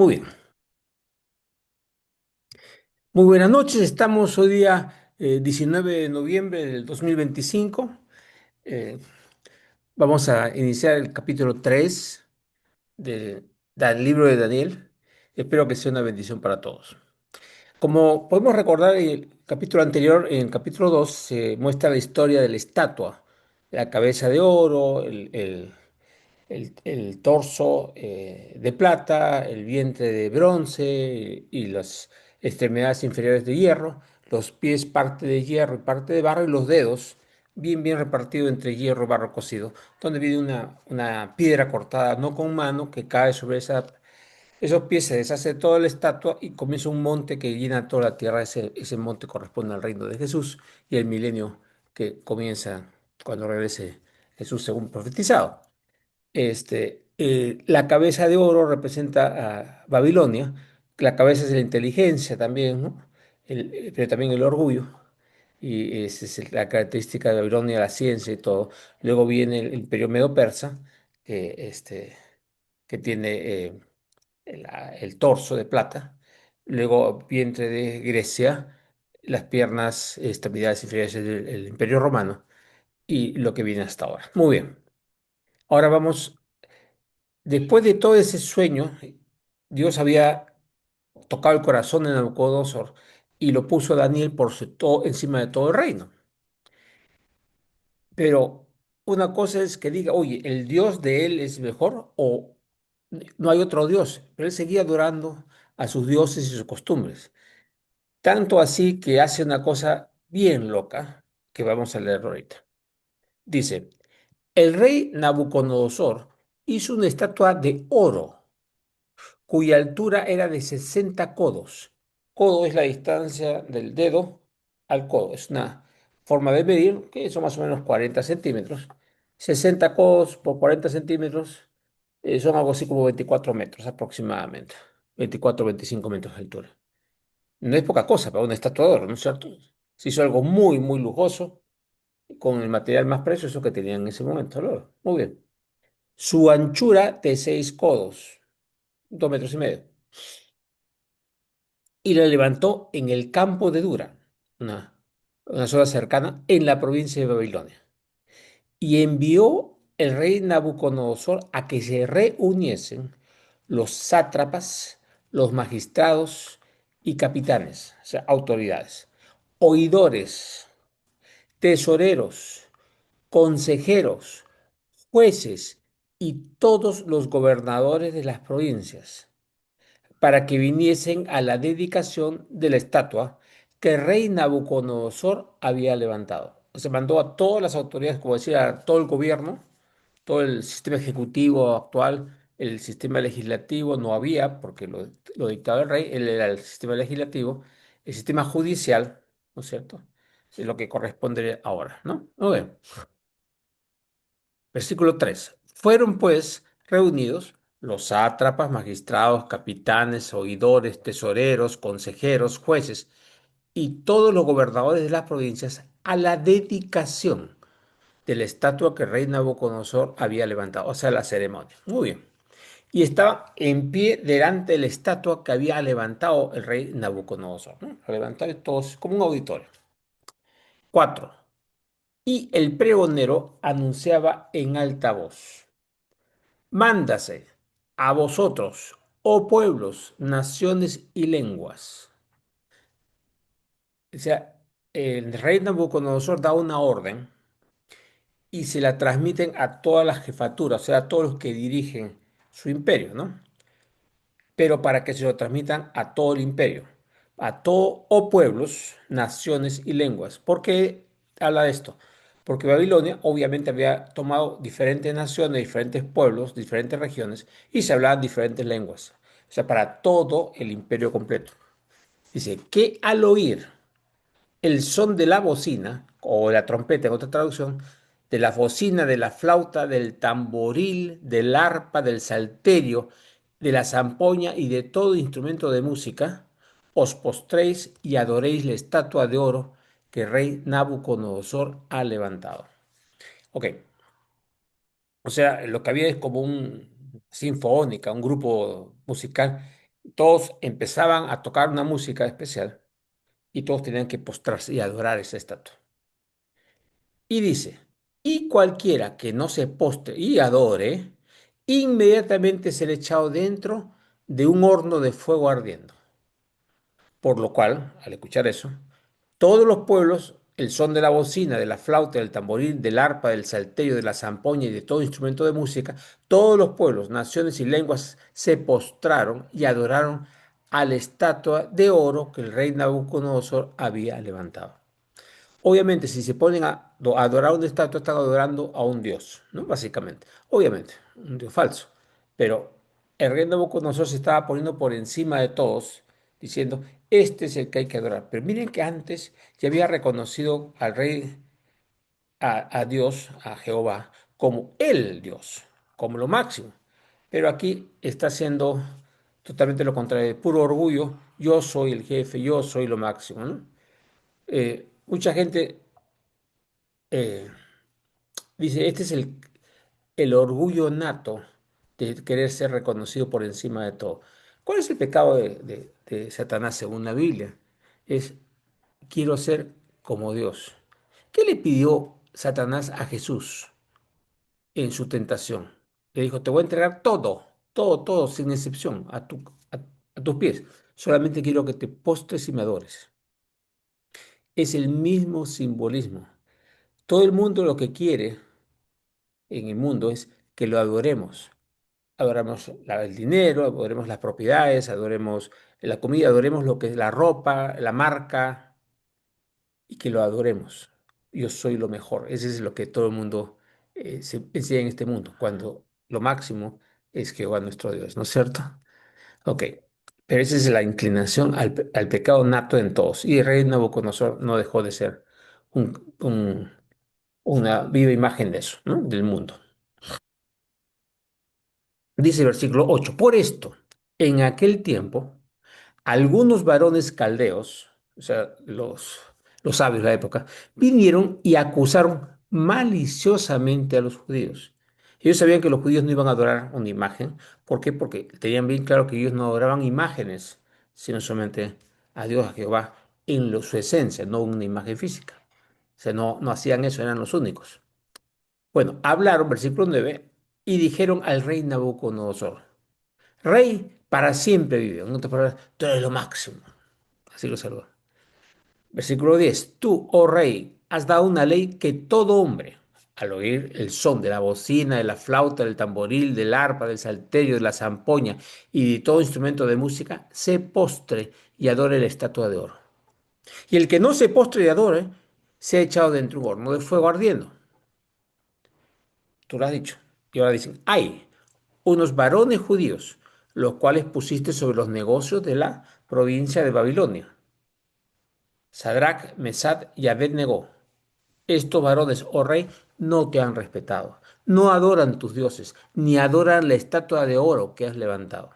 Muy bien. Muy buenas noches. Estamos hoy día 19 de noviembre del 2025. Eh, Vamos a iniciar el capítulo 3 del libro de Daniel. Espero que sea una bendición para todos. Como podemos recordar en el capítulo anterior, en el capítulo 2 se muestra la historia de la estatua, la cabeza de oro, el torso de plata, el vientre de bronce y las extremidades inferiores de hierro, los pies parte de hierro y parte de barro y los dedos bien repartido entre hierro y barro cocido, donde viene una piedra cortada, no con mano, que cae sobre esos pies, se deshace toda la estatua y comienza un monte que llena toda la tierra. Ese monte corresponde al reino de Jesús y el milenio que comienza cuando regrese Jesús según profetizado. La cabeza de oro representa a Babilonia, la cabeza es la inteligencia también, ¿no? Pero también el orgullo, y esa es la característica de Babilonia, la ciencia y todo. Luego viene el imperio medo-persa, que, que tiene el torso de plata, luego vientre de Grecia, las piernas, extremidades inferiores del imperio romano, y lo que viene hasta ahora. Muy bien, ahora vamos. Después de todo ese sueño, Dios había tocado el corazón de Nabucodonosor y lo puso a Daniel encima de todo el reino. Pero una cosa es que diga, oye, el Dios de él es mejor o no hay otro Dios. Pero él seguía adorando a sus dioses y sus costumbres. Tanto así que hace una cosa bien loca que vamos a leer ahorita. Dice, el rey Nabucodonosor hizo una estatua de oro cuya altura era de 60 codos. Codo es la distancia del dedo al codo. Es una forma de medir que son más o menos 40 centímetros. 60 codos por 40 centímetros son algo así como 24 metros aproximadamente. 24 o 25 metros de altura. No es poca cosa para un estatuador, ¿no es cierto? Se hizo algo muy lujoso con el material más precioso que tenían en ese momento. ¿No? Muy bien. Su anchura de 6 codos, 2,5 metros, y la levantó en el campo de Dura, una, una zona cercana en la provincia de Babilonia. Y envió el rey Nabucodonosor a que se reuniesen los sátrapas, los magistrados y capitanes, o sea, autoridades, oidores, tesoreros, consejeros, jueces y todos los gobernadores de las provincias para que viniesen a la dedicación de la estatua que el rey Nabucodonosor había levantado. Se mandó a todas las autoridades, como decía, a todo el gobierno, todo el sistema ejecutivo actual, el sistema legislativo no había, porque lo dictaba el rey, él era el sistema legislativo, el sistema judicial, ¿no es cierto? Es lo que corresponde ahora, ¿no? Muy bien. Versículo 3. Fueron pues reunidos los sátrapas, magistrados, capitanes, oidores, tesoreros, consejeros, jueces y todos los gobernadores de las provincias a la dedicación de la estatua que el rey Nabucodonosor había levantado, o sea, la ceremonia. Muy bien. Y estaba en pie delante de la estatua que había levantado el rey Nabucodonosor, ¿no? Lo levantó y todos como un auditorio. 4. Y el pregonero anunciaba en alta voz. Mándase a vosotros, oh pueblos, naciones y lenguas. O sea, el rey Nabucodonosor da una orden y se la transmiten a todas las jefaturas, o sea, a todos los que dirigen su imperio, ¿no? Pero para que se lo transmitan a todo el imperio, a todo, oh pueblos, naciones y lenguas. ¿Por qué habla de esto? Porque Babilonia obviamente había tomado diferentes naciones, diferentes pueblos, diferentes regiones y se hablaban diferentes lenguas. O sea, para todo el imperio completo. Dice que al oír el son de la bocina, o la trompeta en otra traducción, de la bocina, de la flauta, del tamboril, del arpa, del salterio, de la zampoña y de todo instrumento de música, os postréis y adoréis la estatua de oro que el rey Nabucodonosor ha levantado. Ok, o sea, lo que había es como un sinfónica, un grupo musical Todos empezaban a tocar una música especial y todos tenían que postrarse y adorar esa estatua. Y dice, y cualquiera que no se postre y adore, inmediatamente será echado dentro de un horno de fuego ardiendo. Por lo cual, al escuchar eso, todos los pueblos, el son de la bocina, de la flauta, del tamboril, del arpa, del salterio, de la zampoña y de todo instrumento de música, todos los pueblos, naciones y lenguas se postraron y adoraron a la estatua de oro que el rey Nabucodonosor había levantado. Obviamente, si se ponen a adorar una estatua, están adorando a un dios, ¿no? Básicamente. Obviamente, un dios falso. Pero el rey Nabucodonosor se estaba poniendo por encima de todos, diciendo, este es el que hay que adorar. Pero miren que antes ya había reconocido al rey, a Dios, a Jehová, como el Dios, como lo máximo. Pero aquí está haciendo totalmente lo contrario, puro orgullo. Yo soy el jefe, yo soy lo máximo, ¿no? Mucha gente eh, dice, este es el orgullo nato de querer ser reconocido por encima de todo. ¿Cuál es el pecado de Satanás según la Biblia? Es, quiero ser como Dios. ¿Qué le pidió Satanás a Jesús en su tentación? Le dijo, te voy a entregar todo, todo, todo, sin excepción, a tus pies. Solamente quiero que te postres y me adores. Es el mismo simbolismo. Todo el mundo lo que quiere en el mundo es que lo adoremos. Adoremos el dinero, adoremos las propiedades, adoremos la comida, adoremos lo que es la ropa, la marca, y que lo adoremos. Yo soy lo mejor. Ese es lo que todo el mundo se enseña en este mundo, cuando lo máximo es Jehová nuestro Dios, ¿no es cierto? Ok, pero esa es la inclinación al pecado nato en todos. Y el rey Nabucodonosor no dejó de ser una viva imagen de eso, ¿no? Del mundo. Dice el versículo 8, por esto, en aquel tiempo, algunos varones caldeos, o sea, los sabios de la época, vinieron y acusaron maliciosamente a los judíos. Ellos sabían que los judíos no iban a adorar una imagen. ¿Por qué? Porque tenían bien claro que ellos no adoraban imágenes, sino solamente a Dios, a Jehová, en su esencia, no una imagen física. O sea, no hacían eso, eran los únicos. Bueno, hablaron, versículo 9, y dijeron al rey Nabucodonosor, Rey para siempre vive. En otras palabras, tú eres lo máximo. Así lo saludó. Versículo 10. Tú, oh rey, has dado una ley que todo hombre, al oír el son de la bocina, de la flauta, del tamboril, del arpa, del salterio, de la zampoña y de todo instrumento de música, se postre y adore la estatua de oro. Y el que no se postre y adore, se ha echado dentro de un horno de fuego ardiendo. Tú lo has dicho. Y ahora dicen, hay unos varones judíos, los cuales pusiste sobre los negocios de la provincia de Babilonia. Sadrach, Mesad y Abed-negó. Estos varones, oh rey, no te han respetado. No adoran tus dioses, ni adoran la estatua de oro que has levantado.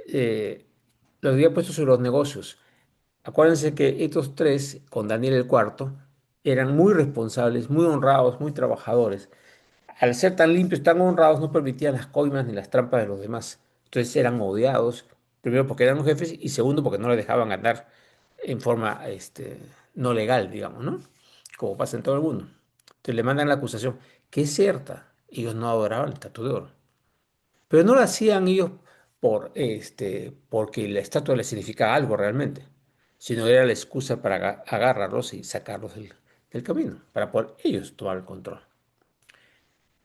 Eh, los había puesto sobre los negocios. Acuérdense que estos tres, con Daniel el cuarto, eran muy responsables, muy honrados, muy trabajadores. Al ser tan limpios, tan honrados, no permitían las coimas ni las trampas de los demás. Entonces eran odiados, primero porque eran los jefes y segundo porque no les dejaban andar en forma no legal, digamos, ¿no? Como pasa en todo el mundo. Entonces le mandan la acusación, que es cierta, ellos no adoraban el estatua de oro. Pero no lo hacían ellos porque la estatua les significaba algo realmente, sino era la excusa para agarrarlos y sacarlos del camino, para poder ellos tomar el control.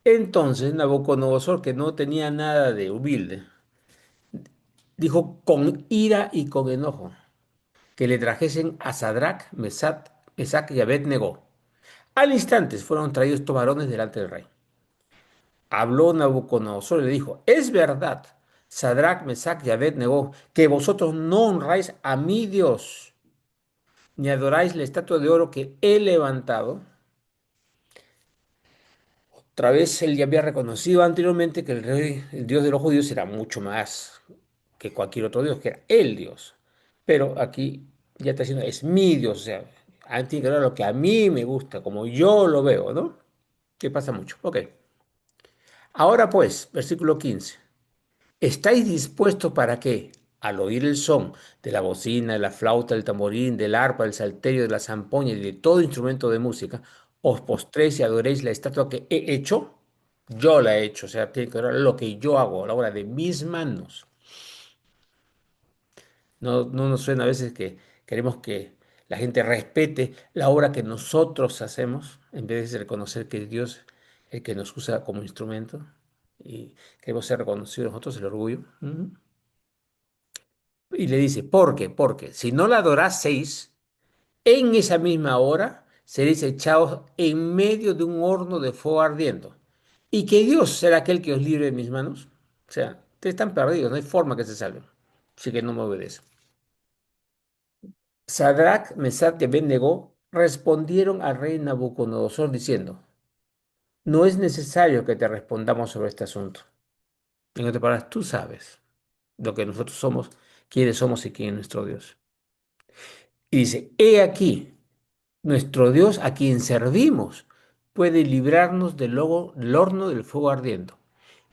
Entonces Nabucodonosor, que no tenía nada de humilde, dijo con ira y con enojo que le trajesen a Sadrach, Mesach y Abed-negó. Al instante fueron traídos estos varones delante del rey. Habló Nabucodonosor y le dijo, es verdad, Sadrach, Mesach y Abed-negó, que vosotros no honráis a mi Dios, ni adoráis la estatua de oro que he levantado. Otra vez él ya había reconocido anteriormente que el rey, el Dios de los judíos, era mucho más que cualquier otro Dios, que era el Dios. Pero aquí ya está diciendo, es mi Dios, o sea, tiene que ver lo que a mí me gusta, como yo lo veo, ¿no? Que pasa mucho. Ok. Ahora pues, versículo 15. ¿Estáis dispuestos para qué? Al oír el son de la bocina, de la flauta, del tamborín, del arpa, del salterio, de la zampoña y de todo instrumento de música, os postréis y adoréis la estatua que he hecho. Yo la he hecho, o sea, tiene que adorar lo que yo hago, a la obra de mis manos. No, no nos suena a veces que queremos que la gente respete la obra que nosotros hacemos, en vez de reconocer que es Dios el que nos usa como instrumento y queremos ser reconocidos nosotros, el orgullo. Ujú. Y le dice, ¿por qué? Porque si no la adoraseis, en esa misma hora seréis echados en medio de un horno de fuego ardiendo. ¿Y que Dios será aquel que os libre de mis manos? O sea, ustedes están perdidos, no hay forma que se salven. Así que no me obedecen. Sadrach, Mesach y Abednego respondieron al rey Nabucodonosor diciendo, no es necesario que te respondamos sobre este asunto. En otras palabras, tú sabes lo que nosotros somos, quiénes somos y quién es nuestro Dios. Y dice, he aquí, nuestro Dios a quien servimos puede librarnos del horno del fuego ardiendo,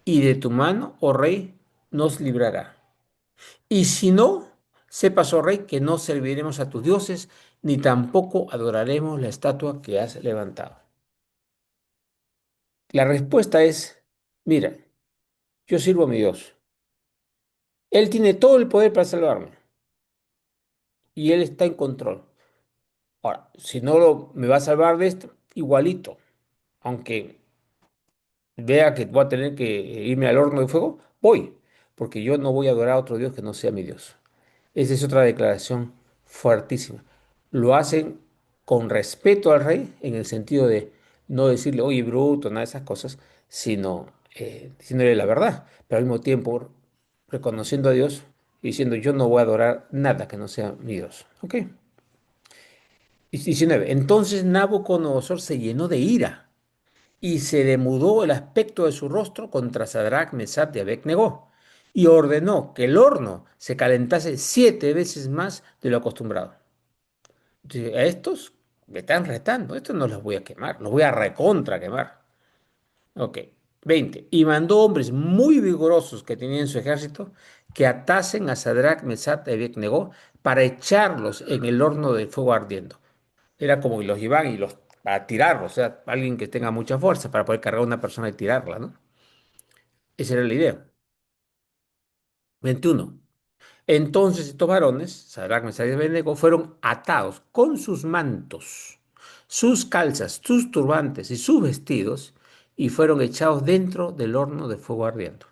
y de tu mano, oh rey, nos librará. Y si no, sepas, oh rey, que no serviremos a tus dioses, ni tampoco adoraremos la estatua que has levantado. La respuesta es, mira, yo sirvo a mi Dios. Él tiene todo el poder para salvarme y Él está en control. Ahora, si no me va a salvar de esto, igualito, aunque vea que voy a tener que irme al horno de fuego, voy, porque yo no voy a adorar a otro Dios que no sea mi Dios. Esa es otra declaración fuertísima. Lo hacen con respeto al rey, en el sentido de no decirle, oye, bruto, nada de esas cosas, sino diciéndole la verdad, pero al mismo tiempo reconociendo a Dios y diciendo, yo no voy a adorar nada que no sea mi Dios. ¿Ok? Y 19. Entonces Nabucodonosor se llenó de ira y se demudó el aspecto de su rostro contra Sadrach, Mesach y Abed-Negó, y ordenó que el horno se calentase 7 veces más de lo acostumbrado. Entonces, a estos me están retando, estos no los voy a quemar, los voy a recontra quemar. Ok, 20. Y mandó hombres muy vigorosos que tenían en su ejército que atasen a Sadrach, Mesach y Abed-Negó para echarlos en el horno de fuego ardiendo. Era como que los llevan y los para tirarlos, o sea, alguien que tenga mucha fuerza para poder cargar a una persona y tirarla, ¿no? Esa era la idea. 21. Entonces estos varones, Sadrach, Mesach y Abednego, fueron atados con sus mantos, sus calzas, sus turbantes y sus vestidos y fueron echados dentro del horno de fuego ardiendo.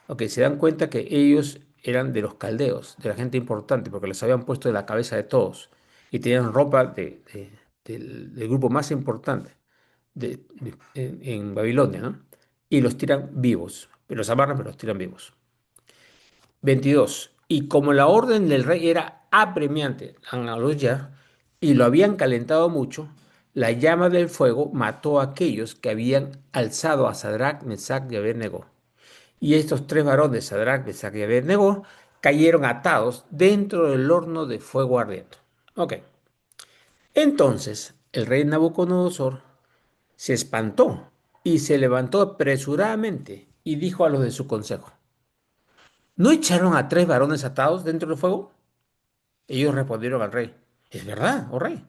Ok, se dan cuenta que ellos eran de los caldeos, de la gente importante, porque los habían puesto de la cabeza de todos y tenían ropa del grupo más importante en Babilonia, ¿no? Y los tiran vivos, los amarran, pero los tiran vivos. 22. Y como la orden del rey era apremiante, ya, y lo habían calentado mucho, la llama del fuego mató a aquellos que habían alzado a Sadrach, Mesach y Abednego. Y estos tres varones, Sadrach, Mesach y Abednego, cayeron atados dentro del horno de fuego ardiendo. Ok. Entonces el rey Nabucodonosor se espantó y se levantó apresuradamente y dijo a los de su consejo, ¿no echaron a tres varones atados dentro del fuego? Ellos respondieron al rey, es verdad, oh rey.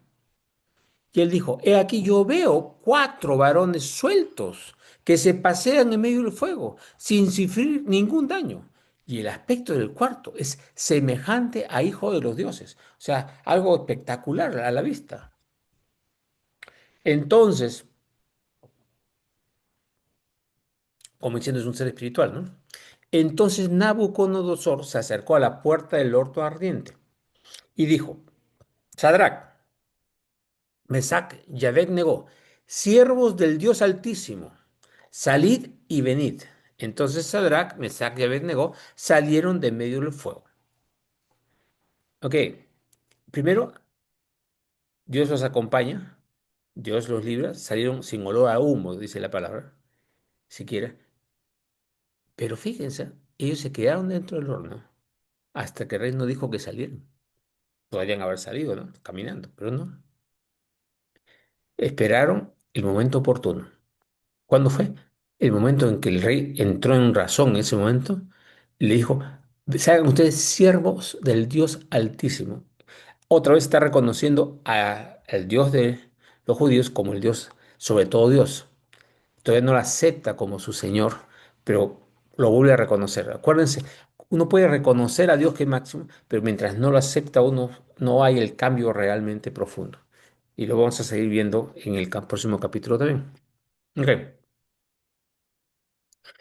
Y él dijo, he aquí yo veo cuatro varones sueltos que se pasean en medio del fuego sin sufrir ningún daño. Y el aspecto del cuarto es semejante a hijo de los dioses. O sea, algo espectacular a la vista. Entonces, como diciendo es un ser espiritual, ¿no? Entonces Nabucodonosor se acercó a la puerta del horno ardiente y dijo, Sadrach, Mesach y Abed-Negó, siervos del Dios Altísimo, salid y venid. Entonces Sadrach, Mesach y Abed-Negó salieron de medio del fuego. Ok, primero, Dios los acompaña, Dios los libra, salieron sin olor a humo, dice la palabra, siquiera. Pero fíjense, ellos se quedaron dentro del horno hasta que el rey no dijo que salieran. Podrían haber salido, ¿no? Caminando, pero no. Esperaron el momento oportuno. ¿Cuándo fue? El momento en que el rey entró en razón, en ese momento, Le dijo, sean ustedes siervos del Dios Altísimo. Otra vez está reconociendo al Dios de los judíos como el Dios, sobre todo Dios. Todavía no lo acepta como su Señor, pero lo vuelve a reconocer. Acuérdense, uno puede reconocer a Dios que es máximo, pero mientras no lo acepta uno, no hay el cambio realmente profundo. Y lo vamos a seguir viendo en el próximo capítulo también. Ok.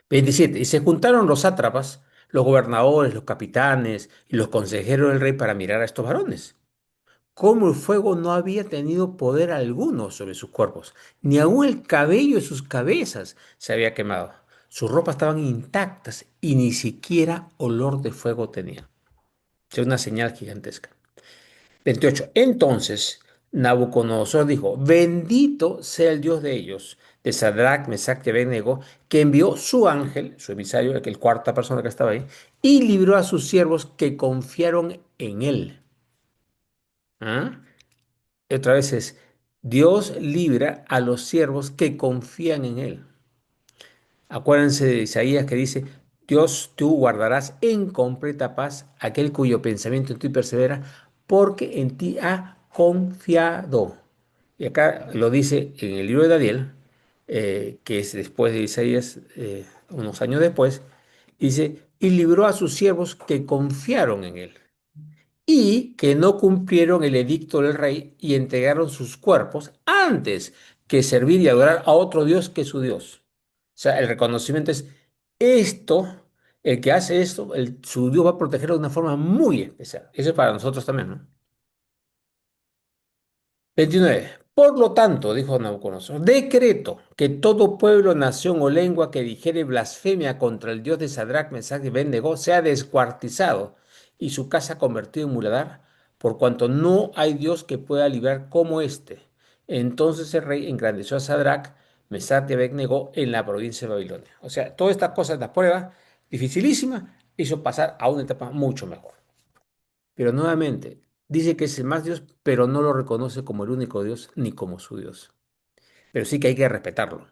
27. Y se juntaron los sátrapas, los gobernadores, los capitanes y los consejeros del rey para mirar a estos varones. Cómo el fuego no había tenido poder alguno sobre sus cuerpos, ni aun el cabello de sus cabezas se había quemado. Sus ropas estaban intactas y ni siquiera olor de fuego tenían. Es una señal gigantesca. 28. Entonces Nabucodonosor dijo, bendito sea el Dios de ellos, de Sadrach, Mesach y Abednego, que envió su ángel, su emisario, aquel cuarta persona que estaba ahí, y libró a sus siervos que confiaron en él. ¿Ah? Otra vez es, Dios libra a los siervos que confían en él. Acuérdense de Isaías que dice, Dios tú guardarás en completa paz aquel cuyo pensamiento en ti persevera, porque en ti ha confiado. Y acá lo dice en el libro de Daniel, que es después de Isaías, unos años después, dice, y libró a sus siervos que confiaron en él y que no cumplieron el edicto del rey y entregaron sus cuerpos antes que servir y adorar a otro Dios que su Dios. O sea, el reconocimiento es esto, el que hace esto, su Dios va a protegerlo de una forma muy especial. Eso es para nosotros también, ¿no? 29. Por lo tanto, dijo Nabucodonosor, decreto que todo pueblo, nación o lengua que dijere blasfemia contra el Dios de Sadrach, Mesach y Abednego sea descuartizado y su casa convertida en muladar, por cuanto no hay Dios que pueda librar como éste. Entonces el rey engrandeció a Sadrach, Mesach y Abednego en la provincia de Babilonia. O sea, todas estas cosas, la prueba dificilísima, hizo pasar a una etapa mucho mejor. Pero nuevamente, dice que es el más Dios, pero no lo reconoce como el único Dios ni como su Dios. Pero sí que hay que respetarlo. O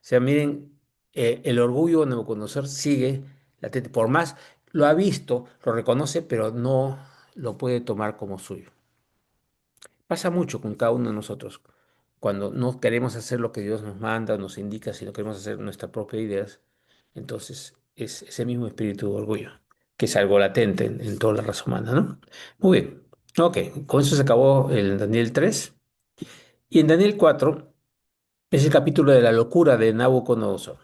sea, miren, el orgullo de Nabucodonosor sigue latente. Por más lo ha visto, lo reconoce, pero no lo puede tomar como suyo. Pasa mucho con cada uno de nosotros. Cuando no queremos hacer lo que Dios nos manda, nos indica, sino queremos hacer nuestras propias ideas, entonces es ese mismo espíritu de orgullo, que es algo latente en toda la raza humana, ¿no? Muy bien. Ok, con eso se acabó el Daniel 3. Y en Daniel 4 es el capítulo de la locura de Nabucodonosor.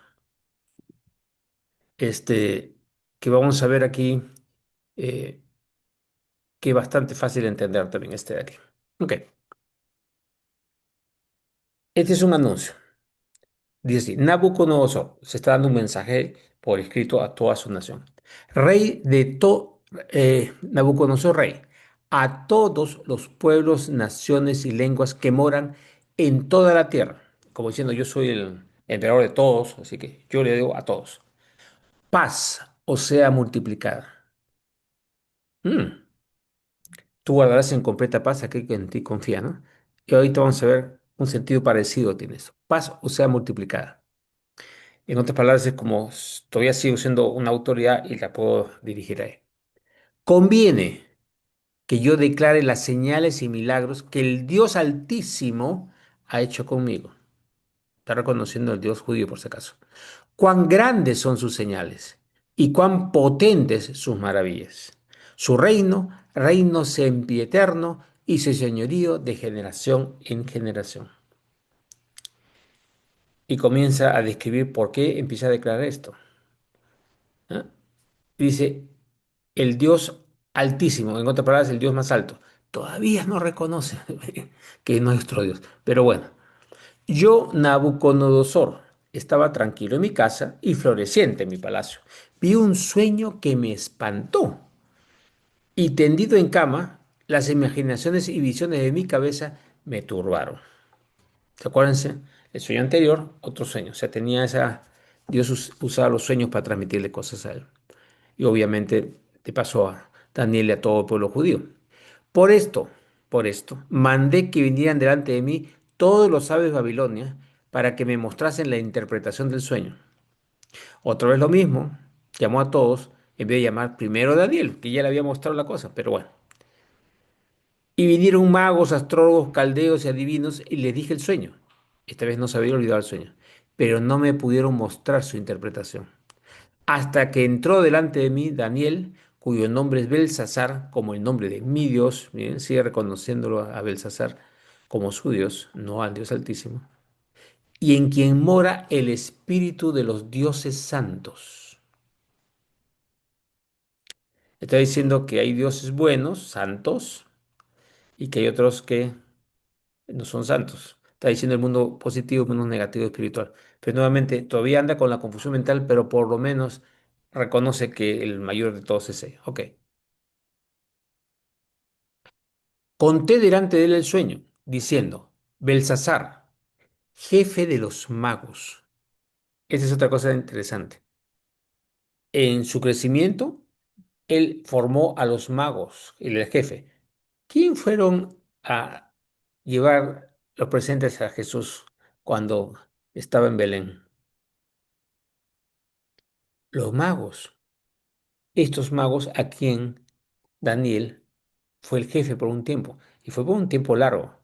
Este, que vamos a ver aquí, eh, que es bastante fácil de entender también este de aquí. Ok, este es un anuncio. Dice así, Nabucodonosor se está dando un mensaje por escrito a toda su nación. Rey de todo, Nabucodonosor rey, a todos los pueblos, naciones y lenguas que moran en toda la tierra. Como diciendo, yo soy el emperador de todos, así que yo le digo a todos. Paz o sea multiplicada. Mm, Tú guardarás en completa paz a aquel que en ti confía, ¿no? Y ahorita vamos a ver un sentido parecido tiene eso. Paz o sea multiplicada. En otras palabras, es como todavía sigo siendo una autoridad y la puedo dirigir a él. Conviene que yo declare las señales y milagros que el Dios Altísimo ha hecho conmigo. Está reconociendo al Dios judío por si acaso. Cuán grandes son sus señales y cuán potentes sus maravillas. Su reino sempieterno y su señorío de generación en generación. Y comienza a describir por qué empieza a declarar esto. ¿Ah? Dice, el Dios altísimo, en otras palabras, el Dios más alto. Todavía no reconoce que es nuestro Dios. Pero bueno, yo, Nabucodonosor, estaba tranquilo en mi casa y floreciente en mi palacio. Vi un sueño que me espantó y tendido en cama, las imaginaciones y visiones de mi cabeza me turbaron. ¿Se acuérdense? El sueño anterior, otro sueño. O sea, tenía esa... Dios usaba los sueños para transmitirle cosas a él. Y obviamente te pasó a Daniel y a todo el pueblo judío. Por esto, por esto, mandé que vinieran delante de mí todos los sabios de Babilonia para que me mostrasen la interpretación del sueño. Otra vez lo mismo. llamó a todos en vez de llamar primero a Daniel, que ya le había mostrado la cosa, pero bueno. Y vinieron magos, astrólogos, caldeos y adivinos y les dije el sueño. Esta vez no se había olvidado el sueño, pero no me pudieron mostrar su interpretación. Hasta que entró delante de mí Daniel, cuyo nombre es Belsasar, como el nombre de mi Dios. Miren, sigue reconociéndolo a Belsasar como su Dios, no al Dios Altísimo, y en quien mora el espíritu de los dioses santos. Está diciendo que hay dioses buenos, santos, y que hay otros que no son santos. Está diciendo el mundo positivo, menos negativo espiritual. Pero nuevamente, todavía anda con la confusión mental, pero por lo menos reconoce que el mayor de todos es él. Ok. Conté delante de él el sueño, diciendo, Belsasar, jefe de los magos. Esa es otra cosa interesante. En su crecimiento, él formó a los magos, él era el jefe. ¿Quién fueron a llevar los presentes a Jesús cuando estaba en Belén? Los magos. Estos magos a quien Daniel fue el jefe por un tiempo, y fue por un tiempo largo.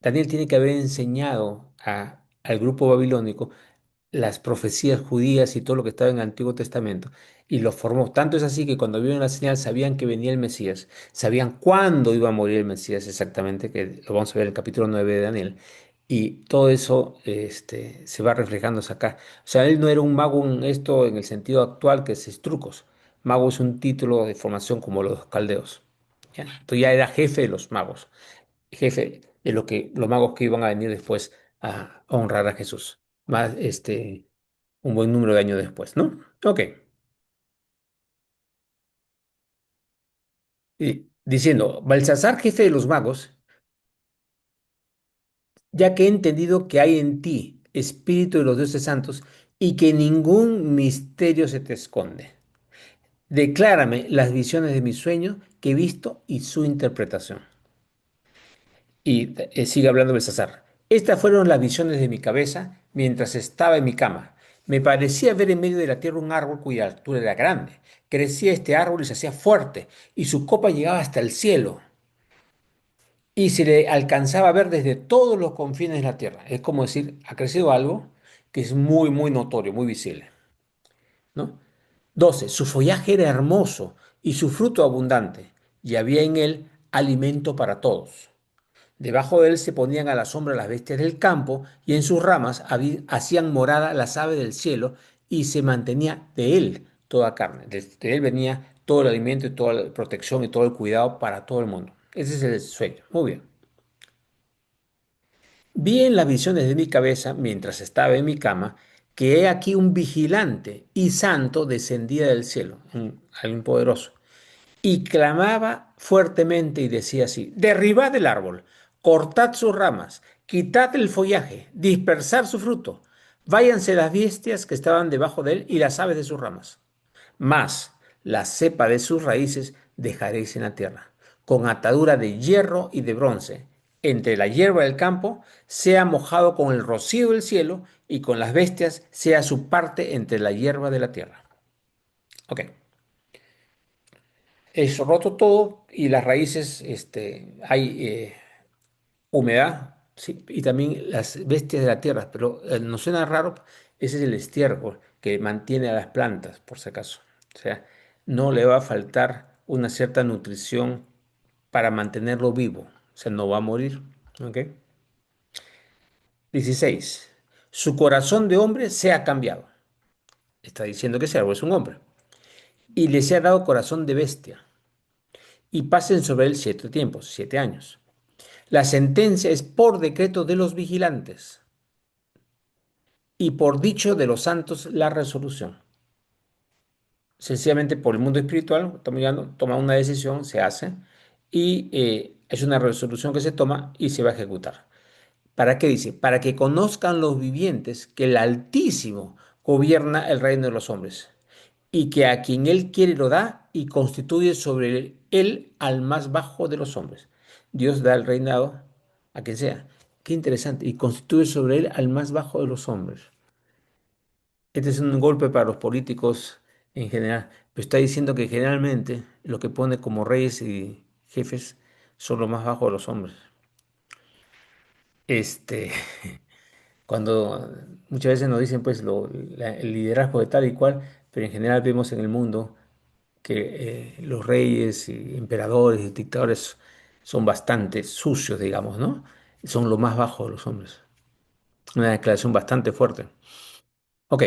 Daniel tiene que haber enseñado al grupo babilónico las profecías judías y todo lo que estaba en el Antiguo Testamento, y los formó. Tanto es así que cuando vieron la señal sabían que venía el Mesías, sabían cuándo iba a morir el Mesías exactamente, que lo vamos a ver en el capítulo 9 de Daniel. Y todo eso se va reflejándose acá. O sea, él no era un mago en esto en el sentido actual, que es trucos. Mago es un título de formación como los caldeos. ¿Ya? Entonces ya era jefe de los magos, jefe de lo que los magos que iban a venir después a honrar a Jesús. Más un buen número de años después, ¿no? Ok. Y diciendo, Baltasar, jefe de los magos, ya que he entendido que hay en ti espíritu de los dioses santos y que ningún misterio se te esconde. Declárame las visiones de mi sueño que he visto y su interpretación. Y sigue hablando Belsasar. Estas fueron las visiones de mi cabeza mientras estaba en mi cama. Me parecía ver en medio de la tierra un árbol cuya altura era grande. Crecía este árbol y se hacía fuerte, y su copa llegaba hasta el cielo, y se le alcanzaba a ver desde todos los confines de la tierra. Es como decir, ha crecido algo que es muy, muy notorio, muy visible, ¿no? 12. Su follaje era hermoso y su fruto abundante, y había en él alimento para todos. Debajo de él se ponían a la sombra las bestias del campo, y en sus ramas hacían morada las aves del cielo, y se mantenía de él toda carne. De él venía todo el alimento y toda la protección y todo el cuidado para todo el mundo. Ese es el sueño. Muy bien. Vi en las visiones de mi cabeza, mientras estaba en mi cama, que he aquí un vigilante y santo descendía del cielo, alguien poderoso, y clamaba fuertemente y decía así, derribad el árbol, cortad sus ramas, quitad el follaje, dispersad su fruto, váyanse las bestias que estaban debajo de él y las aves de sus ramas. Mas la cepa de sus raíces dejaréis en la tierra, con atadura de hierro y de bronce, entre la hierba del campo, sea mojado con el rocío del cielo, y con las bestias sea su parte entre la hierba de la tierra. Ok. Es roto todo y las raíces, hay humedad, sí, y también las bestias de la tierra, pero nos suena raro, ese es el estiércol que mantiene a las plantas, por si acaso. O sea, no le va a faltar una cierta nutrición para mantenerlo vivo, o sea, no va a morir. ¿Ok? 16. Su corazón de hombre se ha cambiado. Está diciendo que ese árbol es un hombre. Y le se ha dado corazón de bestia. Y pasen sobre él 7 tiempos, 7 años. La sentencia es por decreto de los vigilantes y por dicho de los santos la resolución. Sencillamente por el mundo espiritual, estamos llegando, toma una decisión, se hace, y es una resolución que se toma y se va a ejecutar. ¿Para qué dice? Para que conozcan los vivientes que el Altísimo gobierna el reino de los hombres, y que a quien él quiere lo da, y constituye sobre él al más bajo de los hombres. Dios da el reinado a quien sea. Qué interesante. Y constituye sobre él al más bajo de los hombres. Este es un golpe para los políticos en general. Pero está diciendo que generalmente lo que pone como reyes y jefes son los más bajos de los hombres. Este, cuando muchas veces nos dicen pues el liderazgo de tal y cual, pero en general vemos en el mundo que los reyes y emperadores y dictadores son bastante sucios, digamos, ¿no? Son lo más bajo de los hombres. Una declaración bastante fuerte. Ok,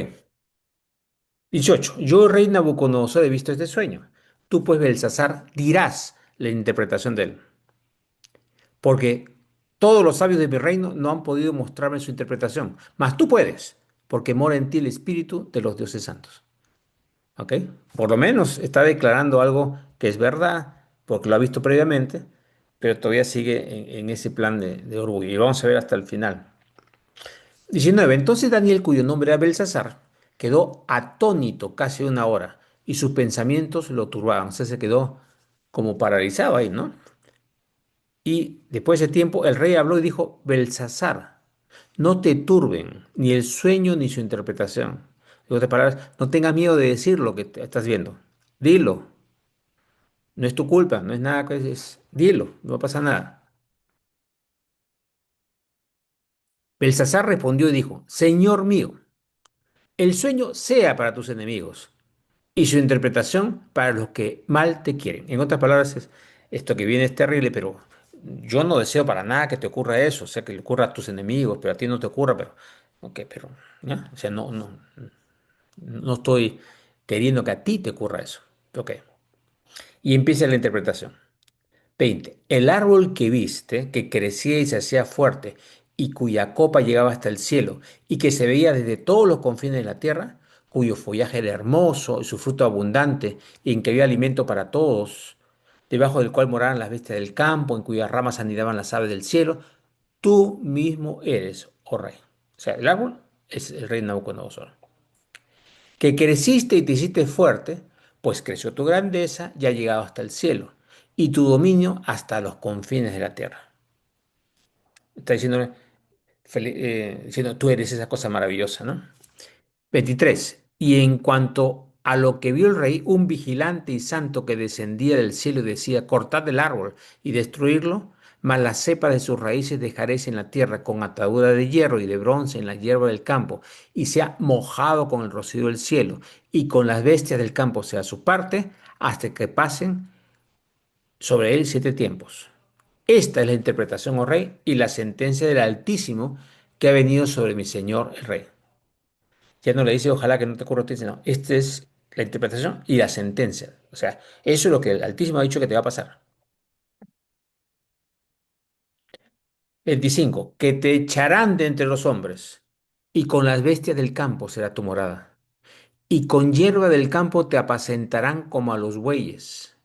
18. Yo, rey Nabucodonosor, he visto este sueño. Tú, pues, Belsasar, dirás la interpretación de él, porque todos los sabios de mi reino no han podido mostrarme su interpretación, mas tú puedes, porque mora en ti el espíritu de los dioses santos. ¿Ok? Por lo menos está declarando algo que es verdad, porque lo ha visto previamente, pero todavía sigue en ese plan de orgullo. Y vamos a ver hasta el final. 19. Entonces Daniel, cuyo nombre era Belsasar, quedó atónito casi una hora y sus pensamientos lo turbaban. O sea, se quedó como paralizado ahí, ¿no? Y después de ese tiempo el rey habló y dijo, Belsasar, no te turben ni el sueño ni su interpretación. En otras palabras, no tengas miedo de decir lo que estás viendo. Dilo. No es tu culpa, no es nada que dilo, no pasa nada. Belsasar respondió y dijo, Señor mío, el sueño sea para tus enemigos y su interpretación para los que mal te quieren. En otras palabras, esto que viene es terrible, pero yo no deseo para nada que te ocurra eso, o sea, que le ocurra a tus enemigos, pero a ti no te ocurra, pero, ok, pero, ¿ya? O sea, no estoy queriendo que a ti te ocurra eso. Ok. Y empieza la interpretación. 20. El árbol que viste, que crecía y se hacía fuerte, y cuya copa llegaba hasta el cielo, y que se veía desde todos los confines de la tierra, cuyo follaje era hermoso y su fruto abundante, y en que había alimento para todos, debajo del cual moraban las bestias del campo, en cuyas ramas anidaban las aves del cielo, tú mismo eres, oh rey. O sea, el árbol es el rey Nabucodonosor. Que creciste y te hiciste fuerte, pues creció tu grandeza y ha llegado hasta el cielo, y tu dominio hasta los confines de la tierra. Está diciéndole, diciendo, tú eres esa cosa maravillosa, ¿no? 23. Y en cuanto a lo que vio el rey, un vigilante y santo que descendía del cielo y decía, cortad el árbol y destruirlo, mas la cepa de sus raíces dejaréis en la tierra con atadura de hierro y de bronce en la hierba del campo, y sea mojado con el rocío del cielo, y con las bestias del campo sea su parte, hasta que pasen sobre él 7 tiempos. Esta es la interpretación, oh rey, y la sentencia del Altísimo que ha venido sobre mi señor el rey. Ya no le dice, ojalá que no te ocurra a ti, sino, esta es la interpretación y la sentencia. O sea, eso es lo que el Altísimo ha dicho que te va a pasar. 25. Que te echarán de entre los hombres, y con las bestias del campo será tu morada. Y con hierba del campo te apacentarán como a los bueyes,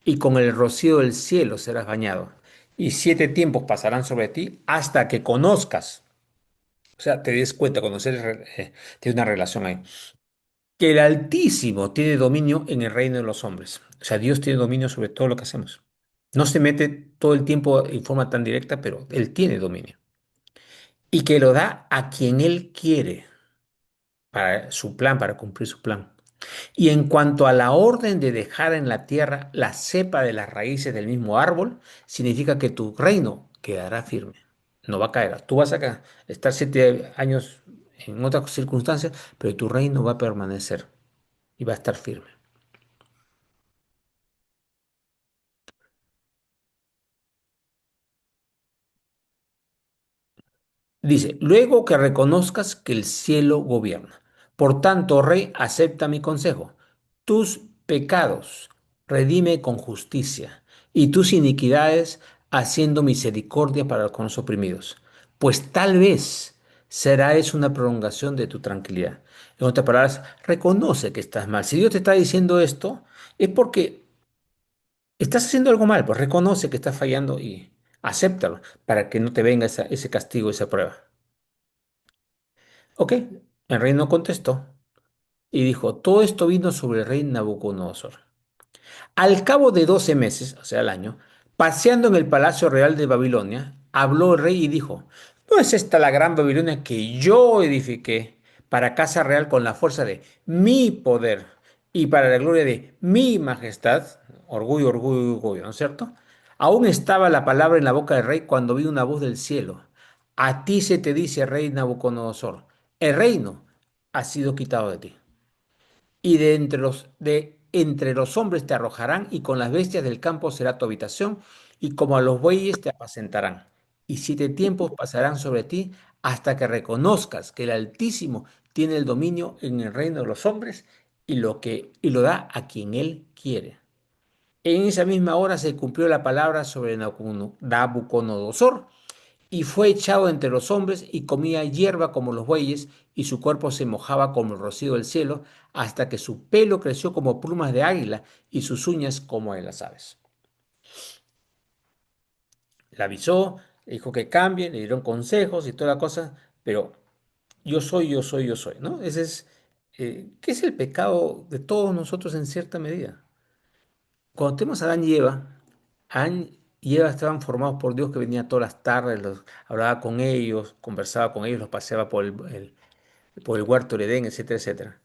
y con el rocío del cielo serás bañado. Y 7 tiempos pasarán sobre ti hasta que conozcas, o sea, te des cuenta, conocer, tiene una relación ahí, que el Altísimo tiene dominio en el reino de los hombres. O sea, Dios tiene dominio sobre todo lo que hacemos. No se mete todo el tiempo en forma tan directa, pero Él tiene dominio. Y que lo da a quien Él quiere para su plan, para cumplir su plan. Y en cuanto a la orden de dejar en la tierra la cepa de las raíces del mismo árbol, significa que tu reino quedará firme. No va a caer. Tú vas a estar 7 años en otras circunstancias, pero tu reino va a permanecer y va a estar firme. Dice, luego que reconozcas que el cielo gobierna. Por tanto, rey, acepta mi consejo. Tus pecados redime con justicia y tus iniquidades haciendo misericordia para con los oprimidos. Pues tal vez será eso una prolongación de tu tranquilidad. En otras palabras, reconoce que estás mal. Si Dios te está diciendo esto, es porque estás haciendo algo mal, pues reconoce que estás fallando y acéptalo para que no te venga ese castigo, esa prueba. Ok, el rey no contestó y dijo, todo esto vino sobre el rey Nabucodonosor. Al cabo de 12 meses, o sea, el año, paseando en el palacio real de Babilonia, habló el rey y dijo, ¿no es esta la gran Babilonia que yo edifiqué para casa real con la fuerza de mi poder y para la gloria de mi majestad, orgullo, orgullo, orgullo, ¿no es cierto? Aún estaba la palabra en la boca del rey cuando vino una voz del cielo. A ti se te dice, rey Nabucodonosor, el reino ha sido quitado de ti y de entre los hombres te arrojarán, y con las bestias del campo será tu habitación, y como a los bueyes te apacentarán. Y 7 tiempos pasarán sobre ti hasta que reconozcas que el Altísimo tiene el dominio en el reino de los hombres y lo da a quien él quiere. En esa misma hora se cumplió la palabra sobre Nabucodonosor, y fue echado entre los hombres y comía hierba como los bueyes, y su cuerpo se mojaba como el rocío del cielo, hasta que su pelo creció como plumas de águila y sus uñas como de las aves. Le avisó, le dijo que cambie, le dieron consejos y toda la cosa, pero yo soy, yo soy, yo soy, ¿no? Ese es, ¿qué es el pecado de todos nosotros en cierta medida? Cuando tenemos a Adán y Eva estaban formados por Dios, que venía todas las tardes, hablaba con ellos, conversaba con ellos, los paseaba por el huerto del Edén, etcétera, etcétera.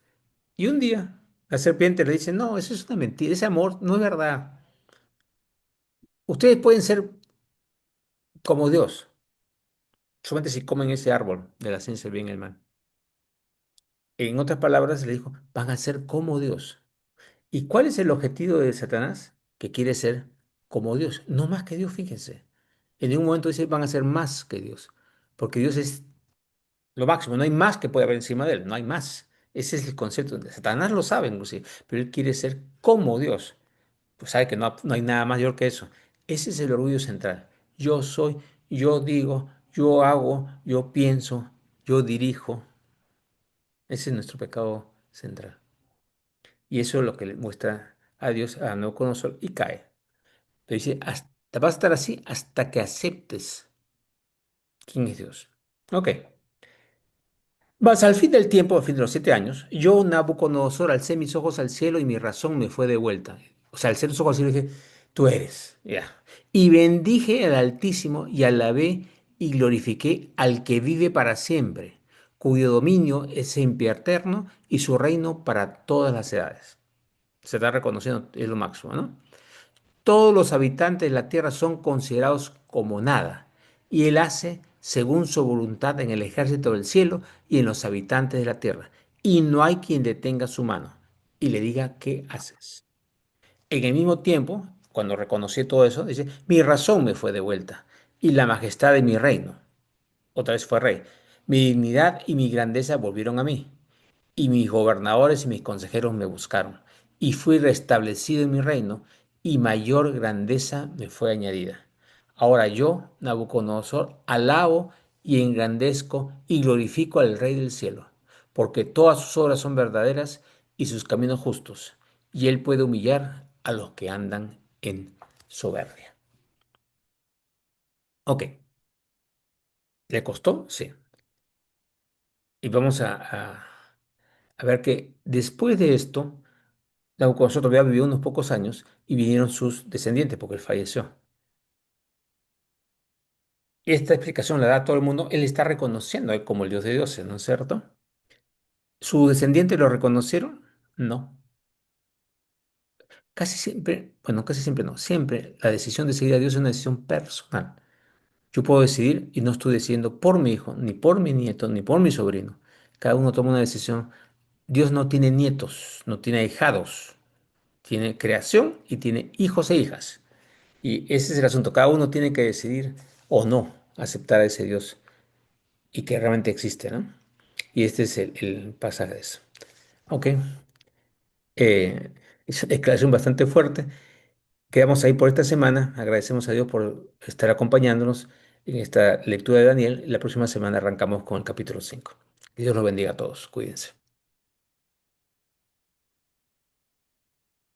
Y un día la serpiente le dice, no, eso es una mentira, ese amor no es verdad. Ustedes pueden ser como Dios, solamente si comen ese árbol de la ciencia del bien y el mal. En otras palabras, le dijo, van a ser como Dios. ¿Y cuál es el objetivo de Satanás? Que quiere ser como Dios, no más que Dios, fíjense. En ningún momento dice, van a ser más que Dios, porque Dios es lo máximo, no hay más que puede haber encima de él, no hay más. Ese es el concepto. Satanás lo sabe, inclusive, pero él quiere ser como Dios. Pues sabe que no hay nada mayor que eso. Ese es el orgullo central. Yo soy, yo digo, yo hago, yo pienso, yo dirijo. Ese es nuestro pecado central. Y eso es lo que le muestra a Dios a Nabucodonosor y cae. Le dice, vas a estar así hasta que aceptes quién es Dios. Ok. Mas al fin del tiempo, al fin de los 7 años, yo, Nabucodonosor, alcé mis ojos al cielo y mi razón me fue de vuelta. O sea, alcé los ojos al cielo y dije, tú eres, ya. Y bendije al Altísimo y alabé y glorifiqué al que vive para siempre, cuyo dominio es sempiterno y su reino para todas las edades. Se está reconociendo, es lo máximo, ¿no? Todos los habitantes de la tierra son considerados como nada, y él hace según su voluntad en el ejército del cielo y en los habitantes de la tierra, y no hay quien detenga su mano y le diga qué haces. En el mismo tiempo, cuando reconocí todo eso, dice, mi razón me fue de vuelta, y la majestad de mi reino, otra vez fue rey, mi dignidad y mi grandeza volvieron a mí, y mis gobernadores y mis consejeros me buscaron, y fui restablecido en mi reino, y mayor grandeza me fue añadida. Ahora yo, Nabucodonosor, alabo y engrandezco y glorifico al Rey del cielo, porque todas sus obras son verdaderas y sus caminos justos, y él puede humillar a los que andan en soberbia. Ok, ¿le costó? Sí. Y vamos a ver que después de esto, Nabucodonosor todavía vivió unos pocos años y vinieron sus descendientes porque él falleció. Esta explicación la da a todo el mundo. Él está reconociendo a él como el Dios de dioses, ¿no es cierto? ¿Sus descendientes lo reconocieron? No. Casi siempre, bueno, casi siempre no. Siempre la decisión de seguir a Dios es una decisión personal. Yo puedo decidir y no estoy decidiendo por mi hijo, ni por mi nieto, ni por mi sobrino. Cada uno toma una decisión. Dios no tiene nietos, no tiene ahijados. Tiene creación y tiene hijos e hijas. Y ese es el asunto. Cada uno tiene que decidir o no aceptar a ese Dios y que realmente existe, ¿no? Y este es el pasaje de eso. Ok. Es una declaración bastante fuerte. Quedamos ahí por esta semana. Agradecemos a Dios por estar acompañándonos en esta lectura de Daniel. La próxima semana arrancamos con el capítulo 5. Que Dios los bendiga a todos. Cuídense.